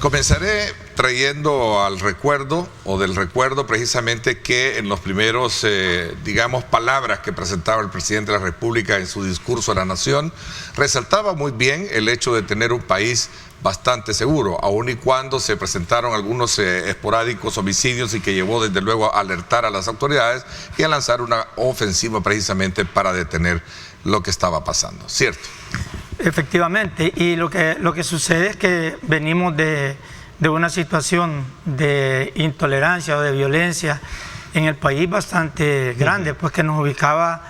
Comenzaré trayendo al recuerdo, o del recuerdo precisamente, que en los primeros, digamos, palabras que presentaba el presidente de la República en su discurso a la nación, resaltaba muy bien el hecho de tener un país bastante seguro, aun y cuando se presentaron algunos esporádicos homicidios, y que llevó desde luego a alertar a las autoridades y a lanzar una ofensiva precisamente para detener lo que estaba pasando, ¿cierto? Efectivamente, y lo que sucede es que venimos de una situación de intolerancia o de violencia en el país bastante grande, pues que nos ubicaba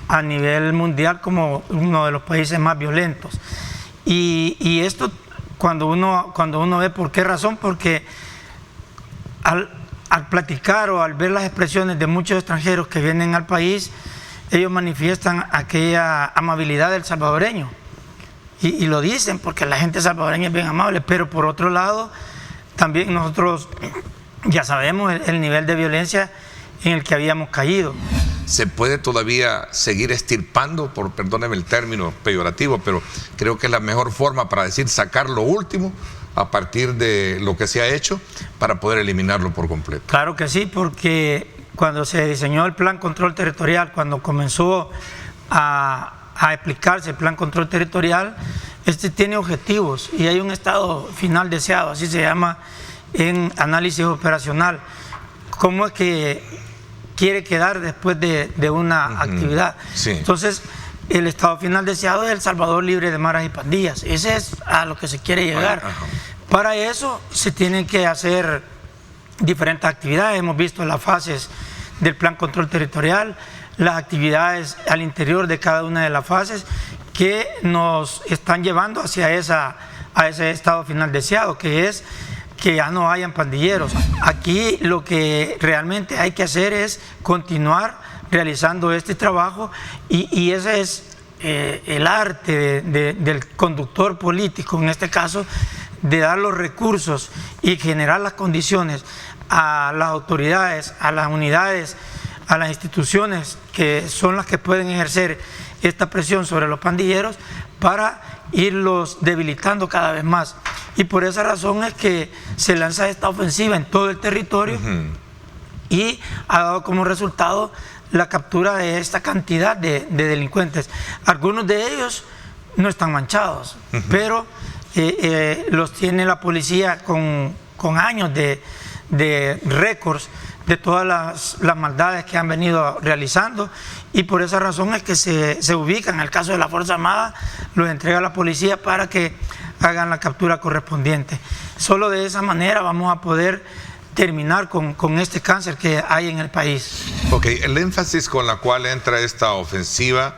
a nivel mundial como uno de los países más violentos. Y esto, cuando uno ve por qué razón, porque al platicar o al ver las expresiones de muchos extranjeros que vienen al país, ellos manifiestan aquella amabilidad del salvadoreño. Y lo dicen porque la gente salvadoreña es bien amable, pero por otro lado, también nosotros ya sabemos el nivel de violencia en el que habíamos caído. Se puede todavía seguir estirpando, perdóneme el término peyorativo, pero creo que es la mejor forma para decir sacar lo último a partir de lo que se ha hecho para poder eliminarlo por completo. Claro que sí, porque cuando se diseñó el Plan Control Territorial, cuando comenzó a aplicarse el Plan Control Territorial, este tiene objetivos y hay un estado final deseado, así se llama en análisis operacional. ¿Cómo es que quiere quedar después de una actividad? Sí. Entonces, el estado final deseado es El Salvador libre de maras y pandillas. Ese es a lo que se quiere llegar. Para eso se tienen que hacer diferentes actividades. Hemos visto las fases del Plan Control Territorial, las actividades al interior de cada una de las fases que nos están llevando hacia ese estado final deseado, que es que ya no hayan pandilleros. Aquí lo que realmente hay que hacer es continuar realizando este trabajo, y ese es el arte del conductor político, en este caso, de dar los recursos y generar las condiciones a las autoridades, a las unidades, a las instituciones que son las que pueden ejercer esta presión sobre los pandilleros para irlos debilitando cada vez más. Y por esa razón es que se lanza esta ofensiva en todo el territorio y ha dado como resultado la captura de esta cantidad de delincuentes. Algunos de ellos no están manchados, pero los tiene la policía con años de récords de todas las maldades que han venido realizando, y por esa razón es que se ubican. En el caso de la Fuerza Armada, los entrega a la policía para que hagan la captura correspondiente. Solo de esa manera vamos a poder terminar con este cáncer que hay en el país. Ok, el énfasis con la cual entra esta ofensiva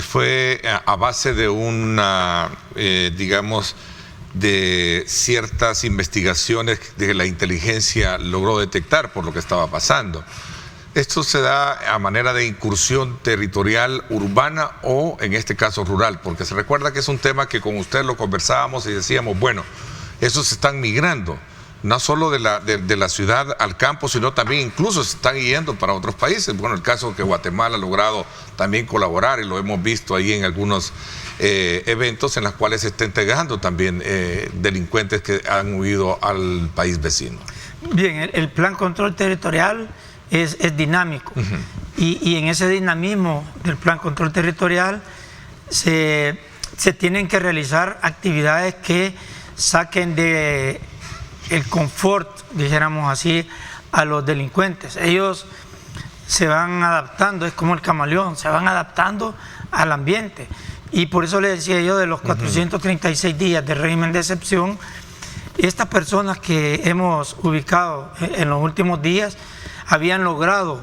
fue a base de una, digamos, de ciertas investigaciones que la inteligencia logró detectar por lo que estaba pasando. Esto se da a manera de incursión territorial urbana o, en este caso, rural, porque se recuerda que es un tema que con usted lo conversábamos y decíamos, bueno, esos están migrando, no solo de la ciudad al campo, sino también incluso se están yendo para otros países. Bueno, el caso que Guatemala ha logrado también colaborar, y lo hemos visto ahí en algunos eventos en los cuales se está integrando también delincuentes que han huido al país vecino. Bien, el Plan Control Territorial es dinámico, y en ese dinamismo del Plan Control Territorial se tienen que realizar actividades que saquen de el confort, dijéramos así, a los delincuentes. Ellos se van adaptando, es como el camaleón, se van adaptando al ambiente. Y por eso le decía yo, de los 436 días de régimen de excepción, estas personas que hemos ubicado en los últimos días habían logrado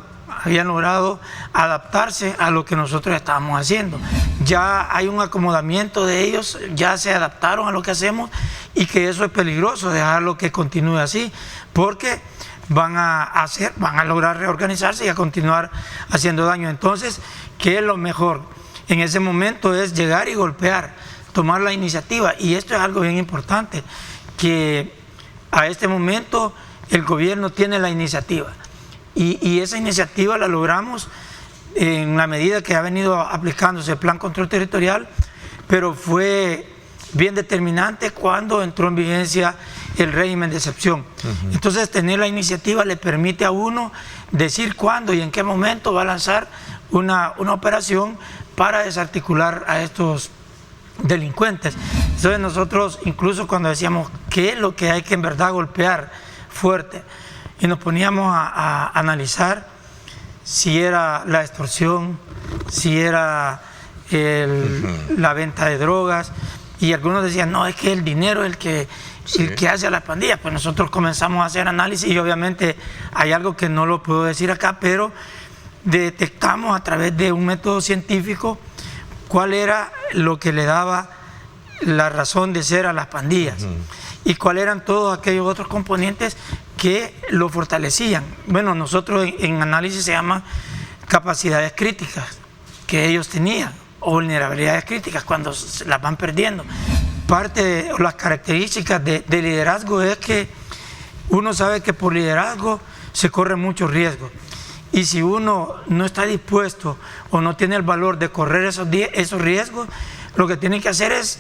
adaptarse a lo que nosotros estábamos haciendo. Ya hay un acomodamiento de ellos, ya se adaptaron a lo que hacemos, y que eso es peligroso, dejarlo que continúe así, porque van a lograr reorganizarse y a continuar haciendo daño. Entonces, ¿qué es lo mejor? En ese momento es llegar y golpear, tomar la iniciativa, y esto es algo bien importante, que a este momento el gobierno tiene la iniciativa, y esa iniciativa la logramos en la medida que ha venido aplicándose el Plan Control Territorial, pero fue bien determinante cuando entró en vigencia el régimen de excepción. Entonces, tener la iniciativa le permite a uno decir cuándo y en qué momento va a lanzar una operación para desarticular a estos delincuentes. Entonces, nosotros, incluso cuando decíamos qué es lo que hay que en verdad golpear fuerte, y nos poníamos a analizar si era la extorsión, si era la venta de drogas, y algunos decían, no, es que el dinero es el que hace a las pandillas. Pues nosotros comenzamos a hacer análisis y obviamente hay algo que no lo puedo decir acá, pero detectamos a través de un método científico cuál era lo que le daba la razón de ser a las pandillas y cuáles eran todos aquellos otros componentes que lo fortalecían. Bueno, nosotros en análisis se llama capacidades críticas que ellos tenían, o vulnerabilidades críticas cuando las van perdiendo. Parte de las características de liderazgo es que uno sabe que por liderazgo se corre mucho riesgo. Y si uno no está dispuesto o no tiene el valor de correr esos riesgos, lo que tiene que hacer es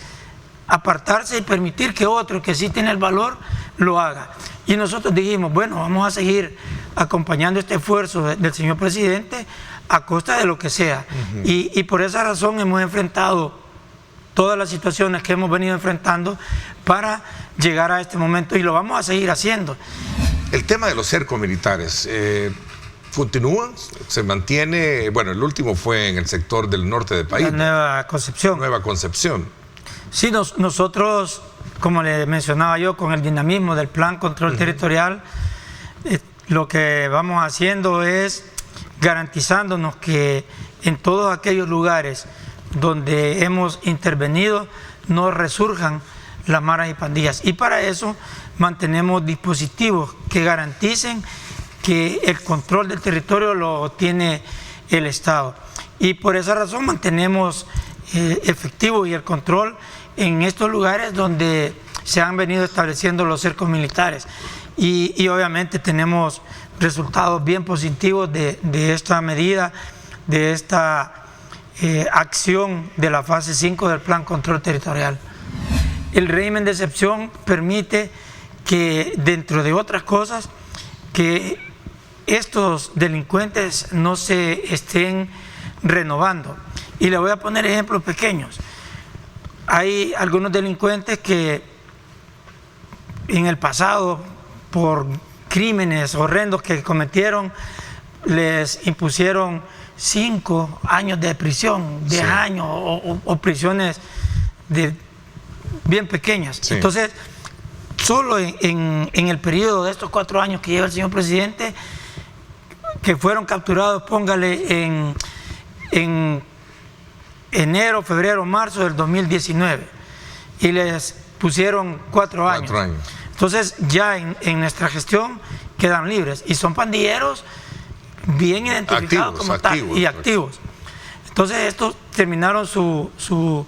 apartarse y permitir que otro que sí tiene el valor lo haga. Y nosotros dijimos, bueno, vamos a seguir acompañando este esfuerzo del señor presidente a costa de lo que sea. Y por esa razón hemos enfrentado todas las situaciones que hemos venido enfrentando para llegar a este momento y lo vamos a seguir haciendo. El tema de los cercos militares, ¿continúa? ¿Se mantiene? Bueno, el último fue en el sector del norte del país. La Nueva Concepción. Nueva Concepción. Sí, nosotros, como le mencionaba yo, con el dinamismo del Plan Control Territorial, lo que vamos haciendo es garantizándonos que en todos aquellos lugares donde hemos intervenido no resurjan las maras y pandillas. Y para eso mantenemos dispositivos que garanticen que el control del territorio lo tiene el Estado. Y por esa razón mantenemos efectivo y el control en estos lugares donde se han venido estableciendo los cercos militares. Y obviamente tenemos resultados bien positivos de esta medida, de esta acción de la fase 5 del Plan Control Territorial. El régimen de excepción permite que, dentro de otras cosas, que estos delincuentes no se estén renovando. Y le voy a poner ejemplos pequeños. Hay algunos delincuentes que en el pasado, por crímenes horrendos que cometieron, les impusieron 5 años de prisión, 10 años o prisiones bien pequeñas. Sí. Entonces, solo en el periodo de estos 4 años que lleva el señor presidente, que fueron capturados, póngale, en enero, febrero, marzo del 2019, y les pusieron 4 años. Entonces, ya en nuestra gestión quedan libres y son pandilleros bien identificados como tal y activos. Entonces, estos terminaron su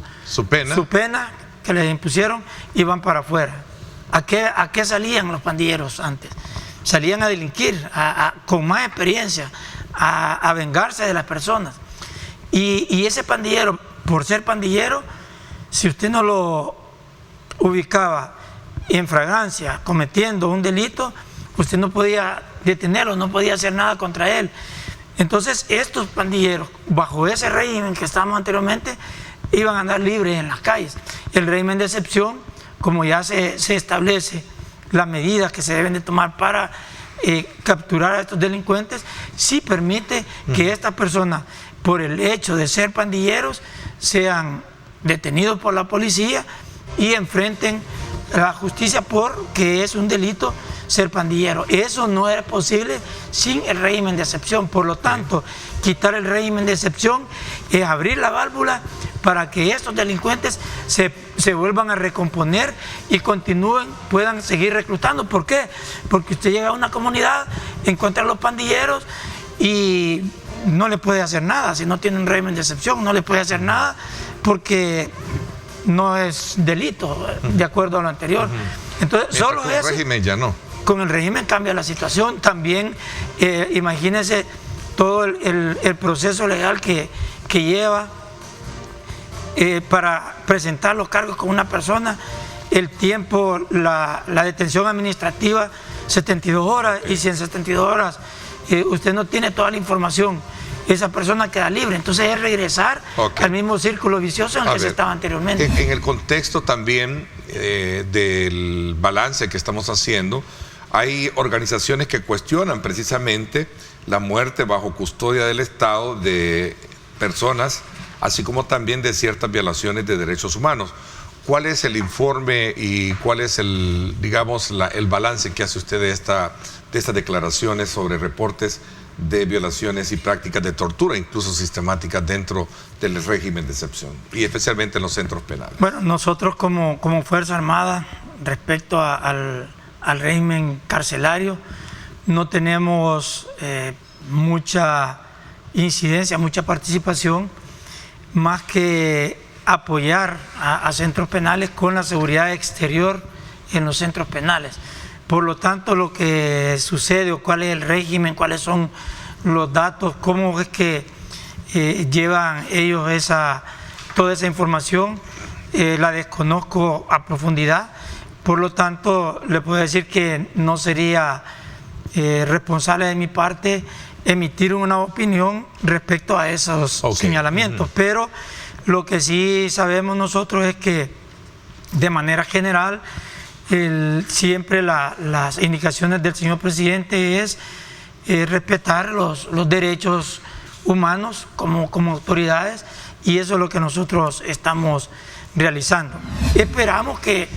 pena que les impusieron y van para afuera. ¿A qué salían los pandilleros antes? Salían a delinquir, con más experiencia, a vengarse de las personas. Y ese pandillero, por ser pandillero, si usted no lo ubicaba en fragancia, cometiendo un delito, usted no podía detenerlo, no podía hacer nada contra él. Entonces, estos pandilleros, bajo ese régimen que estábamos anteriormente, iban a andar libres en las calles. El régimen de excepción, como ya se establece las medidas que se deben de tomar para capturar a estos delincuentes, sí permite que estas personas, por el hecho de ser pandilleros, sean detenidos por la policía y enfrenten a la justicia porque es un delito ser pandillero. Eso no era posible sin el régimen de excepción. Por lo tanto, quitar el régimen de excepción es abrir la válvula para que estos delincuentes se vuelvan a recomponer y continúen, puedan seguir reclutando. ¿Por qué? Porque usted llega a una comunidad, encuentra a los pandilleros y no le puede hacer nada. Si no tiene un régimen de excepción, no le puede hacer nada porque no es delito, de acuerdo a lo anterior. Entonces, solo eso. Con el régimen ya no. Con el régimen cambia la situación. También, imagínense todo el proceso legal que lleva para presentar los cargos con una persona, el tiempo, la detención administrativa, 72 horas, y si en 72 horas usted no tiene toda la información, esa persona queda libre. Entonces es regresar al mismo círculo vicioso en el que se estaba anteriormente. En el contexto también del balance que estamos haciendo, hay organizaciones que cuestionan precisamente la muerte bajo custodia del Estado de personas, así como también de ciertas violaciones de derechos humanos. ¿Cuál es el informe y cuál es el balance que hace usted de estas declaraciones sobre reportes de violaciones y prácticas de tortura, incluso sistemáticas dentro del régimen de excepción y especialmente en los centros penales? Bueno, nosotros como Fuerza Armada, respecto al régimen carcelario, no tenemos mucha incidencia, mucha participación, más que apoyar a centros penales con la seguridad exterior en los centros penales. Por lo tanto, lo que sucede o cuál es el régimen, cuáles son los datos, cómo es que llevan ellos toda esa información, la desconozco a profundidad. Por lo tanto, le puedo decir que no sería responsable de mi parte emitir una opinión respecto a esos señalamientos. Pero lo que sí sabemos nosotros es que de manera general siempre las indicaciones del señor presidente es respetar los derechos humanos como autoridades, y eso es lo que nosotros estamos realizando. Esperamos que,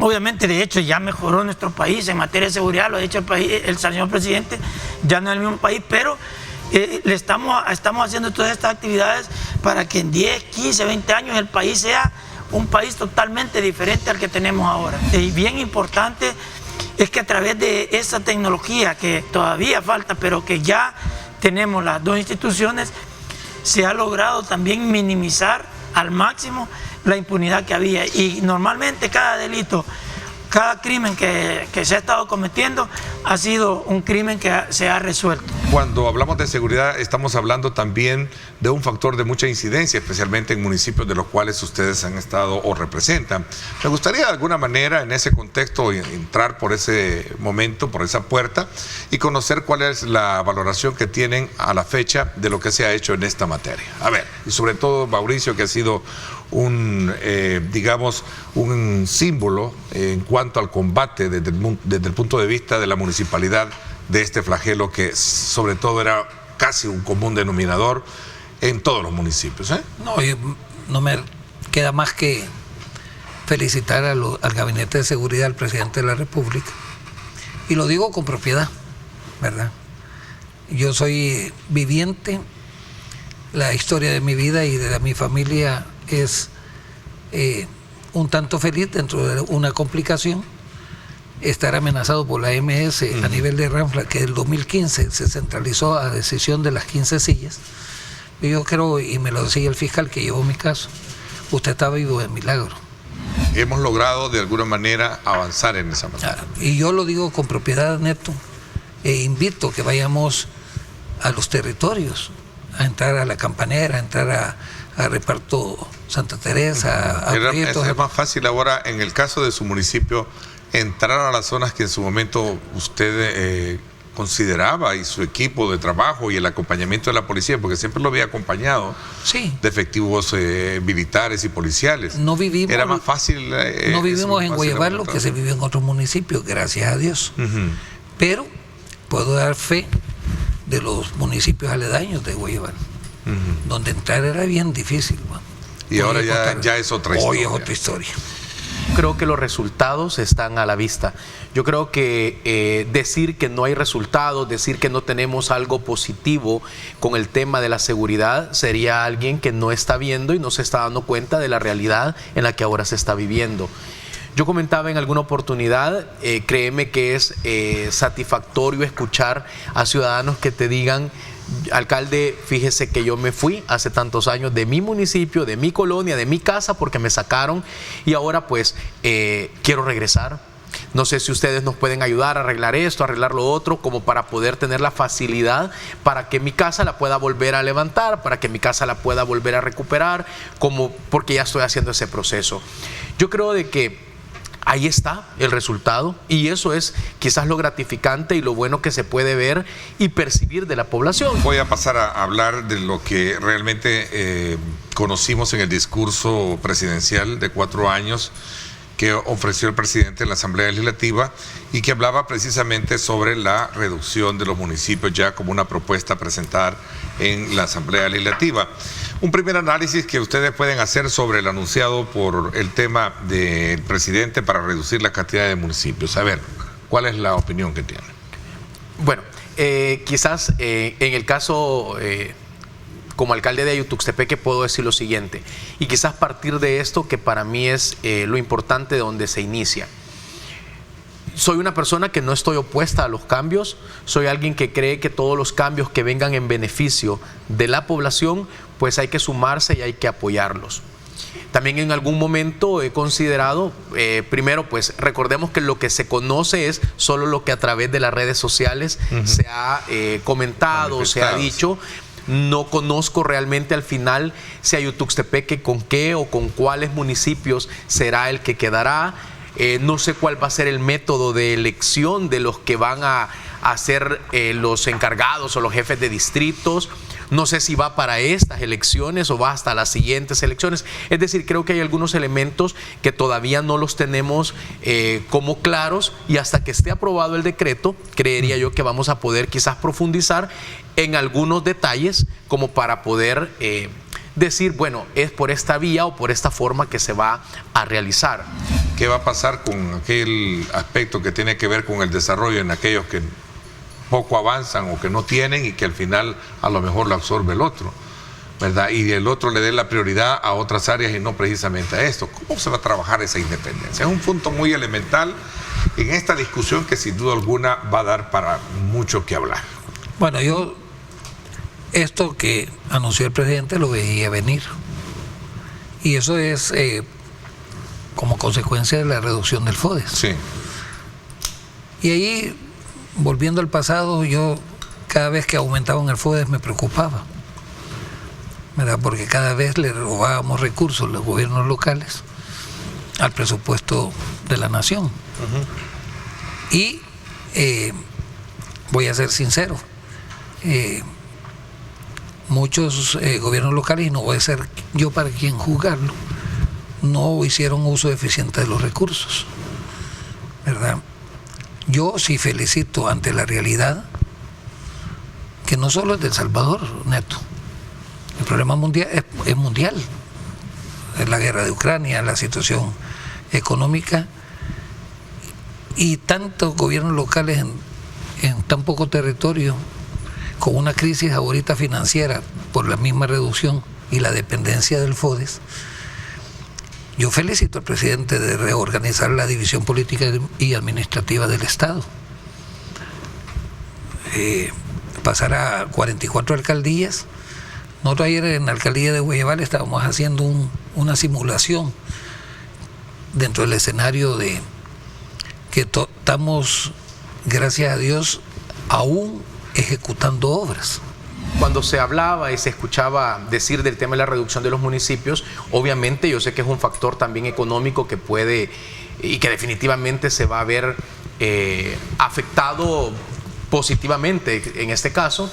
obviamente, de hecho ya mejoró nuestro país en materia de seguridad, lo ha dicho el señor presidente, ya no es el mismo país, pero estamos haciendo todas estas actividades para que en 10, 15, 20 años el país sea un país totalmente diferente al que tenemos ahora. Y bien importante es que a través de esa tecnología que todavía falta, pero que ya tenemos las dos instituciones, se ha logrado también minimizar al máximo la impunidad que había. Y normalmente cada delito, cada crimen que se ha estado cometiendo ha sido un crimen que se ha resuelto. Cuando hablamos de seguridad estamos hablando también de un factor de mucha incidencia, especialmente en municipios de los cuales ustedes han estado o representan. Me gustaría de alguna manera en ese contexto entrar por ese momento, por esa puerta, y conocer cuál es la valoración que tienen a la fecha de lo que se ha hecho en esta materia. A ver, y sobre todo Mauricio, que ha sido un símbolo en cuanto al combate desde el punto de vista de la municipalidad de este flagelo que sobre todo era casi un común denominador en todos los municipios. No me queda más que felicitar al Gabinete de Seguridad del Presidente de la República, y lo digo con propiedad, ¿verdad? Yo soy viviente, la historia de mi vida y de mi familia es un tanto feliz dentro de una complicación. Estar amenazado por la AMS a nivel de Ranfla, que en el 2015 se centralizó a decisión de las 15 sillas. Yo creo, y me lo decía el fiscal que llevó mi caso, usted está vivo de milagro. Hemos logrado de alguna manera avanzar en esa manera. Y yo lo digo con propiedad, Neto, e invito que vayamos a los territorios, a entrar a La Campanera, a entrar a Reparto Santa Teresa. Es más fácil ahora, en el caso de su municipio, entrar a las zonas que en su momento usted consideraba, y su equipo de trabajo y el acompañamiento de la policía, porque siempre lo había acompañado de efectivos militares y policiales. Era más fácil. No vivimos en Guayabal lo que se vive en otros municipios, gracias a Dios. Pero puedo dar fe de los municipios aledaños de Guayabal, donde entrar era bien difícil. Y ahora ya es otra historia. Hoy es otra historia. Creo que los resultados están a la vista. Yo creo que decir que no hay resultados, decir que no tenemos algo positivo con el tema de la seguridad, sería alguien que no está viendo y no se está dando cuenta de la realidad en la que ahora se está viviendo. Yo comentaba en alguna oportunidad, créeme que es satisfactorio escuchar a ciudadanos que te digan: alcalde, fíjese que yo me fui hace tantos años de mi municipio, de mi colonia, de mi casa, porque me sacaron, y ahora pues quiero regresar. No sé si ustedes nos pueden ayudar a arreglar esto, a arreglar lo otro, como para poder tener la facilidad para que mi casa la pueda volver a levantar, para que mi casa la pueda volver a recuperar, porque ya estoy haciendo ese proceso. Yo creo de que ahí está el resultado, y eso es quizás lo gratificante y lo bueno que se puede ver y percibir de la población. Voy a pasar a hablar de lo que realmente conocimos en el discurso presidencial de 4 años que ofreció el presidente en la Asamblea Legislativa y que hablaba precisamente sobre la reducción de los municipios ya como una propuesta a presentar en la Asamblea Legislativa. Un primer análisis que ustedes pueden hacer sobre el anunciado por el tema del presidente para reducir la cantidad de municipios. A ver, ¿cuál es la opinión que tiene? Bueno, quizás en el caso como alcalde de Ayutuxtepeque puedo decir lo siguiente, y quizás partir de esto que para mí es lo importante de donde se inicia. Soy una persona que no estoy opuesta a los cambios, soy alguien que cree que todos los cambios que vengan en beneficio de la población, pues hay que sumarse y hay que apoyarlos. También en algún momento he considerado, primero pues recordemos que lo que se conoce es solo lo que a través de las redes sociales se ha comentado, se ha dicho. No conozco realmente al final si Ayutuxtepeque con qué o con cuáles municipios será el que quedará. No sé cuál va a ser el método de elección de los que van a ser los encargados o los jefes de distritos. No sé si va para estas elecciones o va hasta las siguientes elecciones. Es decir, creo que hay algunos elementos que todavía no los tenemos como claros, y hasta que esté aprobado el decreto, creería yo que vamos a poder quizás profundizar en algunos detalles como para poder decir, bueno, es por esta vía o por esta forma que se va a realizar. ¿Qué va a pasar con aquel aspecto que tiene que ver con el desarrollo en aquellos que poco avanzan o que no tienen y que al final a lo mejor lo absorbe el otro, ¿verdad? Y el otro le dé la prioridad a otras áreas y no precisamente a esto? ¿Cómo se va a trabajar esa independencia? Es un punto muy elemental en esta discusión que sin duda alguna va a dar para mucho que hablar. Bueno, esto que anunció el presidente lo veía venir, y eso es como consecuencia de la reducción del FODES. Sí. Y ahí, volviendo al pasado, yo cada vez que aumentaban el FODES me preocupaba, ¿verdad? Porque cada vez le robábamos recursos los gobiernos locales al presupuesto de la nación. Y voy a ser sincero, muchos gobiernos locales, y no voy a ser yo para quien juzgarlo, no hicieron uso eficiente de los recursos, ¿verdad? Yo sí felicito ante la realidad que no solo es de El Salvador, Neto. El problema mundial es mundial. Es la guerra de Ucrania, la situación económica, y tantos gobiernos locales en tan poco territorio, con una crisis ahorita financiera por la misma reducción y la dependencia del FODES. Yo felicito al presidente de reorganizar la división política y administrativa del Estado. Pasar a 44 alcaldías. Nosotros ayer en la alcaldía de Guayabal estábamos haciendo una simulación dentro del escenario de que estamos, gracias a Dios, aún ejecutando obras. Cuando se hablaba y se escuchaba decir del tema de la reducción de los municipios, obviamente yo sé que es un factor también económico que puede y que definitivamente se va a ver afectado positivamente en este caso,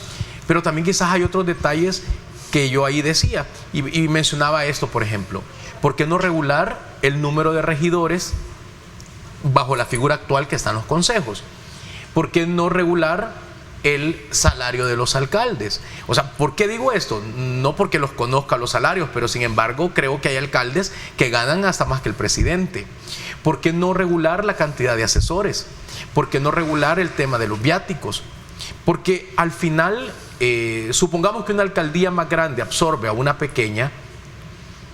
pero también quizás hay otros detalles que yo ahí decía y mencionaba esto, por ejemplo, ¿por qué no regular el número de regidores bajo la figura actual que están los consejos? ¿Por qué no regular el salario de los alcaldes? O sea, ¿por qué digo esto? No porque los conozca los salarios, pero sin embargo creo que hay alcaldes que ganan hasta más que el presidente. ¿Por qué no regular la cantidad de asesores? ¿Por qué no regular el tema de los viáticos? Porque al final, supongamos que una alcaldía más grande absorbe a una pequeña,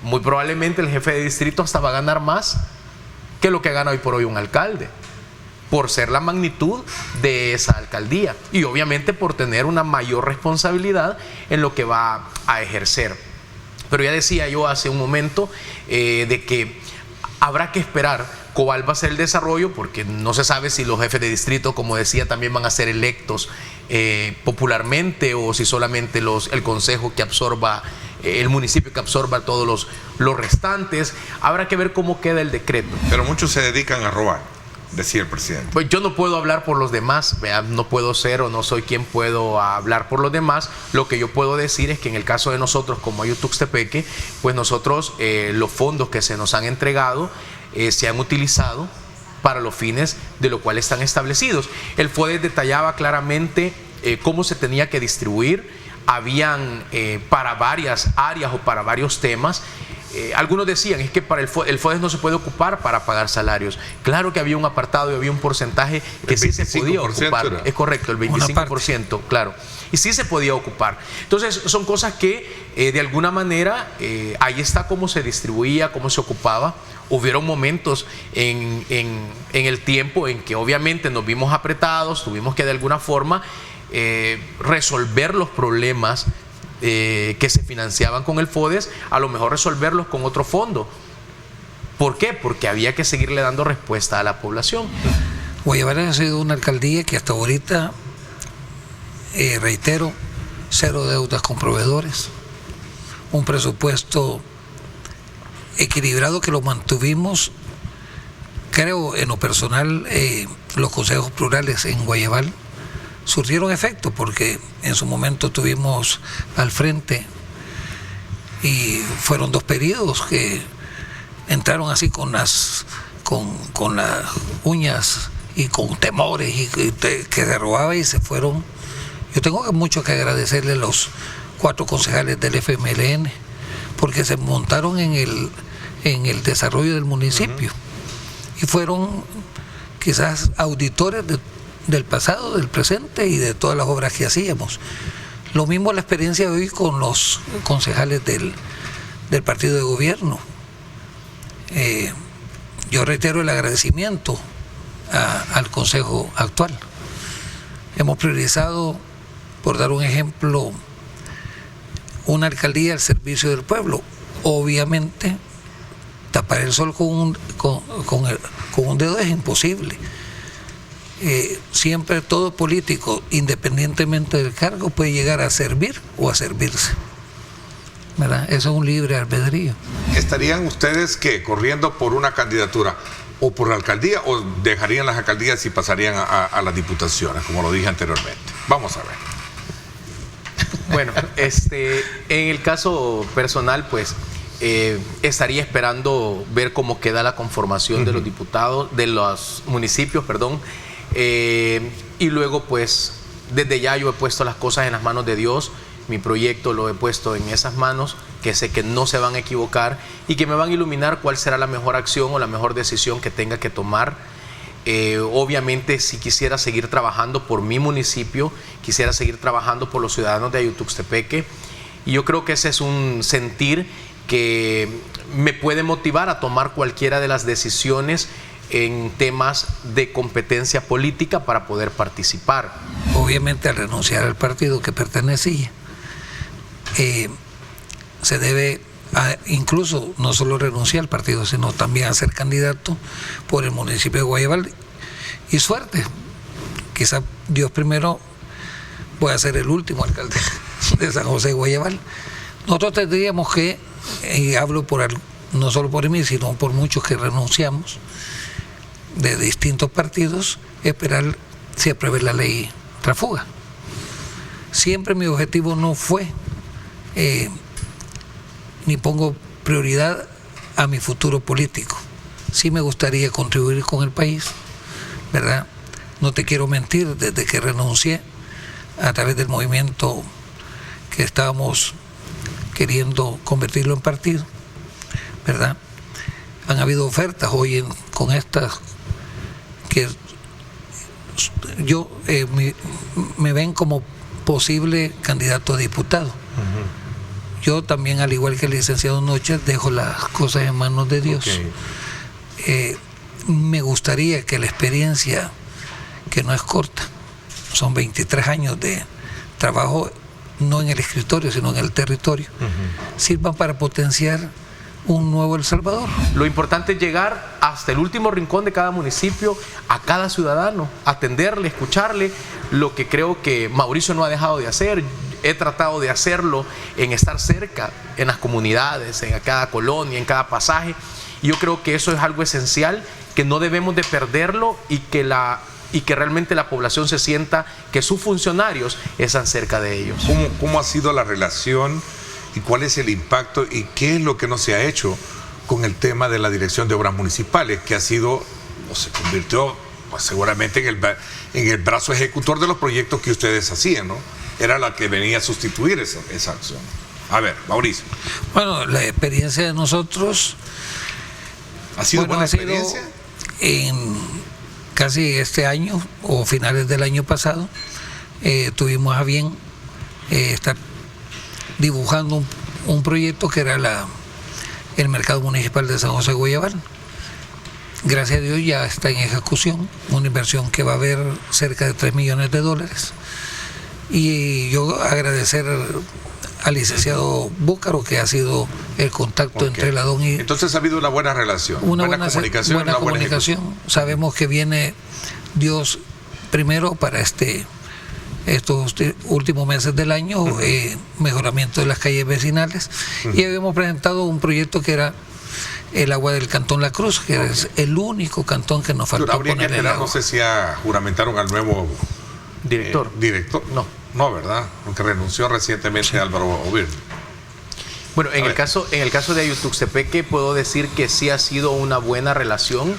muy probablemente el jefe de distrito hasta va a ganar más que lo que gana hoy por hoy un alcalde, por ser la magnitud de esa alcaldía y obviamente por tener una mayor responsabilidad en lo que va a ejercer. Pero ya decía yo hace un momento de que habrá que esperar cuál va a ser el desarrollo, porque no se sabe si los jefes de distrito, como decía, también van a ser electos popularmente, o si solamente el consejo que absorba, el municipio que absorba todos los restantes. Habrá que ver cómo queda el decreto. Pero muchos se dedican a robar, decía el presidente. Pues yo no puedo hablar por los demás, no puedo ser o no soy quien puedo hablar por los demás. Lo que yo puedo decir es que en el caso de nosotros como Ayutuxtepeque, pues nosotros los fondos que se nos han entregado se han utilizado para los fines de lo cual están establecidos. El FODES detallaba claramente cómo se tenía que distribuir. Habían para varias áreas o para varios temas. Algunos decían, es que para el FODES no se puede ocupar para pagar salarios. Claro que había un apartado y había un porcentaje que sí se podía ocupar. Era. Es correcto, el 25%, claro. Y sí se podía ocupar. Entonces, son cosas que de alguna manera, ahí está cómo se distribuía, cómo se ocupaba. Hubieron momentos en el tiempo en que obviamente nos vimos apretados, tuvimos que de alguna forma resolver los problemas que se financiaban con el FODES, a lo mejor resolverlos con otro fondo. ¿Por qué? Porque había que seguirle dando respuesta a la población. Guayabal ha sido una alcaldía que hasta ahorita, reitero, 0 deudas con proveedores, un presupuesto equilibrado que lo mantuvimos. Creo en lo personal, los consejos plurales en Guayabal surtieron efecto, porque en su momento tuvimos al frente y fueron 2 periodos que entraron así con las uñas y con temores y que se robaba y se fueron. Yo tengo mucho que agradecerle a los 4 concejales del FMLN, porque se montaron en el desarrollo del municipio y fueron quizás auditores del pasado, del presente y de todas las obras que hacíamos. Lo mismo la experiencia de hoy con los concejales del partido de gobierno. Yo reitero el agradecimiento al consejo actual. Hemos priorizado, por dar un ejemplo, una alcaldía al servicio del pueblo. Obviamente, tapar el sol con un dedo es imposible. Siempre todo político, independientemente del cargo, puede llegar a servir o a servirse, ¿verdad? Eso es un libre albedrío. ¿Estarían ustedes corriendo por una candidatura o por la alcaldía, o dejarían las alcaldías y pasarían a las diputaciones, como lo dije anteriormente? Vamos a ver. Bueno, en el caso personal, pues estaría esperando ver cómo queda la conformación de los diputados, de los municipios, perdón. Y luego, pues, desde ya yo he puesto las cosas en las manos de Dios. Mi proyecto lo he puesto en esas manos, que sé que no se van a equivocar y que me van a iluminar cuál será la mejor acción o la mejor decisión que tenga que tomar. Obviamente, si quisiera seguir trabajando por mi municipio, quisiera seguir trabajando por los ciudadanos de Ayutuxtepeque, y yo creo que ese es un sentir que me puede motivar a tomar cualquiera de las decisiones en temas de competencia política para poder participar. Obviamente, al renunciar al partido que pertenecía, se debe incluso no solo renunciar al partido, sino también a ser candidato por el municipio de Guayabal. Y suerte, quizá Dios primero, voy a ser el último alcalde de San José de Guayabal. Nosotros tendríamos que, y hablo no solo por mí, sino por muchos que renunciamos de distintos partidos, esperar si apruebe la ley tráfuga. Siempre mi objetivo no fue, ni pongo prioridad a mi futuro político. Sí me gustaría contribuir con el país, ¿verdad? No te quiero mentir, desde que renuncié a través del movimiento que estábamos queriendo convertirlo en partido, ¿verdad? Han habido ofertas hoy con estas que yo me ven como posible candidato a diputado. Yo también, al igual que el licenciado Noches, dejo las cosas en manos de Dios. Me gustaría que la experiencia, que no es corta, son 23 años de trabajo, no en el escritorio, sino en el territorio, sirvan para potenciar un nuevo El Salvador. Lo importante es llegar hasta el último rincón de cada municipio, a cada ciudadano, atenderle, escucharle, lo que creo que Mauricio no ha dejado de hacer. He tratado de hacerlo en estar cerca, en las comunidades, en cada colonia, en cada pasaje. Y yo creo que eso es algo esencial, que no debemos de perderlo y que realmente la población se sienta que sus funcionarios están cerca de ellos. ¿Cómo ha sido la relación y cuál es el impacto y qué es lo que no se ha hecho con el tema de la Dirección de Obras Municipales, que ha sido o se convirtió pues, seguramente en el brazo ejecutor de los proyectos que ustedes hacían, ¿no? Era la que venía a sustituir esa acción. A ver, Mauricio. Bueno, la experiencia de nosotros... ¿Ha sido buena experiencia? En casi este año o finales del año pasado tuvimos a bien estar dibujando un proyecto que era el mercado municipal de San José Guayabal. Gracias a Dios ya está en ejecución, una inversión que va a haber cerca de $3 millones. Y yo agradecer al licenciado Búcaro, que ha sido el contacto entre la DON y... Entonces ha habido una buena relación, buena comunicación. Buena comunicación. Sabemos que viene Dios primero para estos últimos meses del año, mejoramiento de las calles vecinales, y habíamos presentado un proyecto que era el agua del Cantón La Cruz, que es el único cantón que nos faltó habría poner que esperar, no sé si juramentaron al nuevo director. No, ¿verdad? Porque renunció recientemente Álvaro Ovir. Bueno, en el caso de Ayutuxtepeque puedo decir que sí ha sido una buena relación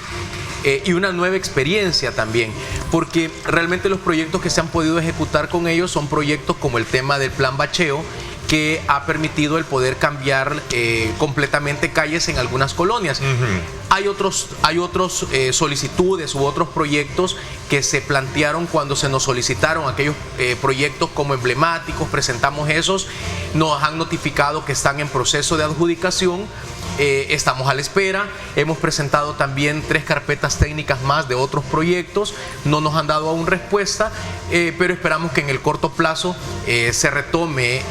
y una nueva experiencia también, porque realmente los proyectos que se han podido ejecutar con ellos son proyectos como el tema del plan bacheo, que ha permitido el poder cambiar completamente calles en algunas colonias. Hay otros solicitudes u otros proyectos que se plantearon cuando se nos solicitaron aquellos proyectos como emblemáticos, presentamos esos, nos han notificado que están en proceso de adjudicación. Estamos a la espera, hemos presentado también 3 carpetas técnicas más de otros proyectos, no nos han dado aún respuesta, pero esperamos que en el corto plazo se retome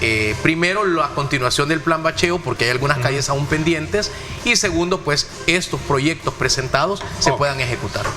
primero la continuación del plan bacheo, porque hay algunas calles aún pendientes, y segundo, pues estos proyectos presentados se puedan ejecutar.